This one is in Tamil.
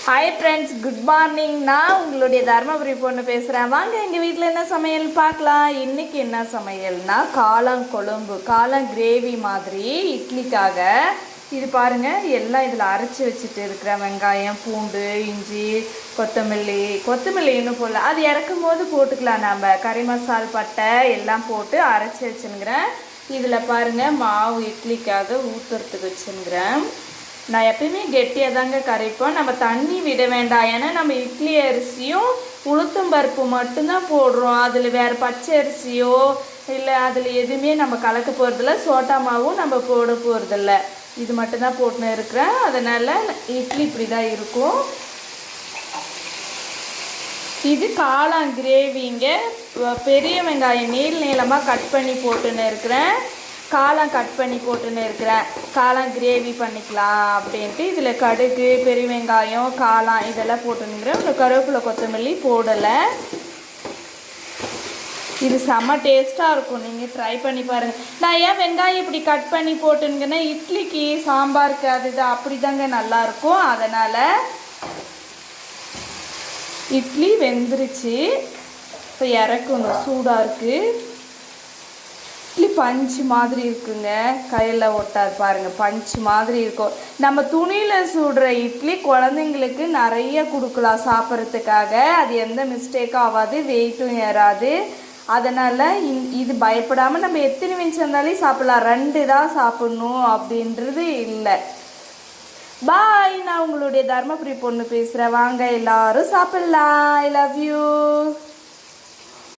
Hi friends, good morning. நான் உங்களுடைய தர்மபுரி பொண்ணு பேசுகிறேன். வாங்க எங்கள் வீட்டில் என்ன சமையல் பார்க்கலாம். இன்றைக்கி என்ன சமையல்னா காளான் கொழும்பு, காளான் கிரேவி மாதிரி இட்லிக்காக. இது பாருங்கள், எல்லாம் இதில் அரைச்சி வச்சுட்டு இருக்கிற வெங்காயம், பூண்டு, இஞ்சி, கொத்தமல்லி இன்னும் போடல. அது இறக்கும் போது போட்டுக்கலாம். நம்ம கறி மசால், பட்டை எல்லாம் போட்டு அரைச்சி வச்சுருக்கிறேன். இதில் பாருங்கள், மாவு இட்லிக்காக ஊற்றுறதுக்கு வச்சுருக்கிறேன். நான் எப்பயுமே கெட்டியாக தாங்க கரைப்போம். நம்ம தண்ணி விட வேண்டாம். ஏன்னா நம்ம இட்லி அரிசியும் உளுத்தம் பருப்பு மட்டும்தான் போடுறோம். அதில் வேறு பச்சை அரிசியோ இல்லை அதில் எதுவுமே நம்ம கலக்க போகிறதில்ல. சோட்டா மாவும் நம்ம போட போகிறதில்ல. இது மட்டும்தான் போட்டுன்னு இருக்கிறேன். அதனால் இட்லி இப்படி தான் இருக்கும். இது காளான் கிரேவிங்க. பெரிய வெங்காயம் நீளமாக கட் பண்ணி போட்டுன்னு இருக்கிறேன். காளான் கட் பண்ணி போட்டுன்னு இருக்கிறேன். காளான் கிரேவி பண்ணிக்கலாம் அப்படின்ட்டு இதில் கடுகு, பெரிய வெங்காயம், காளான் இதெல்லாம் போட்டுன்னுக்கிறேன். இந்த கருவேப்பிலை, கொத்தமல்லி போடலை. இது செம்ம டேஸ்ட்டாக இருக்கும். நீங்கள் ட்ரை பண்ணி பாருங்கள். நான் ஏன் வெங்காயம் இப்படி கட் பண்ணி போட்டுங்கன்னா, இட்லிக்கு சாம்பாருக்கு அது இது அப்படி தாங்க நல்லாயிருக்கும். அதனால் இட்லி வெந்துருச்சு. இப்போ இறக்கணும். சூடாக இருக்குது. இட்லி பஞ்சு மாதிரி இருக்குங்க. கையில் ஒட்டாது பாருங்கள், பஞ்சு மாதிரி இருக்கும். நம்ம துணியில் சுடுற இட்லி குழந்தைங்களுக்கு நிறைய கொடுக்கலாம் சாப்பிட்றதுக்காக. அது எந்த மிஸ்டேக்கும் ஆகாது, வெயிட்டும் ஏறாது. அதனால் இது பயப்படாமல் நம்ம எத்தனை மிஞ்சி இருந்தாலும் சாப்பிட்லாம். 2 தான் சாப்பிட்ணும் அப்படின்றது இல்லை. பாய். நான் உங்களுடைய தர்மபுரி பொண்ணு பேசுகிறேன். வாங்க எல்லாரும் சாப்பிட்லாம். I love you.